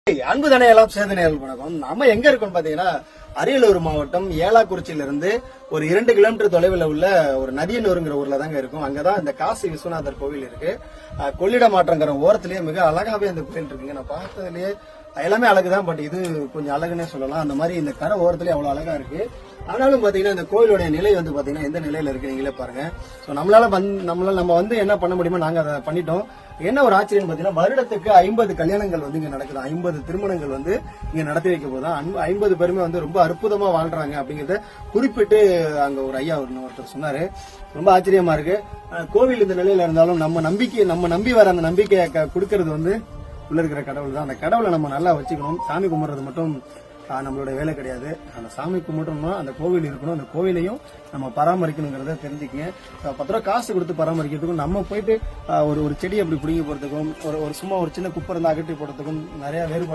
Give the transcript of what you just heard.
அன்பு தனையெல்லாம் சேதனைகள் வணக்கம். நம்ம எங்க இருக்கோம் பாத்தீங்கன்னா அரியலூர் மாவட்டம் ஏலாக்குறிச்சியில இருந்து ஒரு 2 கிலோமீட்டர் தொலைவில் உள்ள ஒரு நதியனூருங்கிற ஊர்ல தாங்க இருக்கும். அங்கதான் இந்த காசி விஸ்வநாதர் கோவில் இருக்கு. கொள்ளிட மாற்றங்கிற ஓரத்திலேயே மிக அழகாவே அந்த கோவில் இருக்குங்க. நான் பார்த்ததுலயே எல்லாமே அழகுதான், பட் இது கொஞ்சம் அழகுன்னே சொல்லலாம். அந்த மாதிரி இந்த கரை ஓரத்திலேயே அவ்வளவு அழகா இருக்கு. ஆனாலும் பாத்தீங்கன்னா இந்த கோயிலுடைய நிலை வந்து பாத்தீங்கன்னா எந்த நிலையில இருக்கு நீங்களே பாருங்க. சோ நம்ம வந்து என்ன பண்ண முடியுமோ நாங்க அதை பண்ணிட்டோம். என்ன ஒரு ஆச்சரியம் பாத்தீங்கன்னா வருடத்துக்கு 50 கல்யாணங்கள் வந்து இங்க நடக்குது. 50 திருமணங்கள் வந்து இங்க நடத்தி வைக்க போதும். 50 பேருமே வந்து ரொம்ப அற்புதமா வாழ்றாங்க அப்படிங்கறத குறிப்பிட்டு அங்க ஒரு ஐயா ஒருத்தர் சொன்னாரு. ரொம்ப ஆச்சரியமா இருக்கு. கோவில் இந்த நிலையில இருந்தாலும் நம்ம நம்பி வர அந்த நம்பிக்கையை கொடுக்கறது வந்து உள்ள இருக்கிற கடவுள் தான். அந்த கடவுளை நம்ம நல்லா வச்சுக்கணும். சாமி கும்பிடுறது மட்டும் நம்மளோட வேலை கிடையாது. அந்த சாமி கும்பிட்டோம்னா அந்த கோவில் இருக்கணும். அந்த கோவிலையும் நம்ம பராமரிக்கணுங்கிறத தெரிஞ்சுக்கங்க. 10 ரூபா காசு கொடுத்து பராமரிக்கிறதுக்கும் நம்ம போயிட்டு ஒரு செடி அப்படி பிடிங்கி போறதுக்கும் ஒரு சும்மா ஒரு சின்ன குப்பை இருந்தா அகற்றி போடுறதுக்கும் நிறைய வேறுபாடு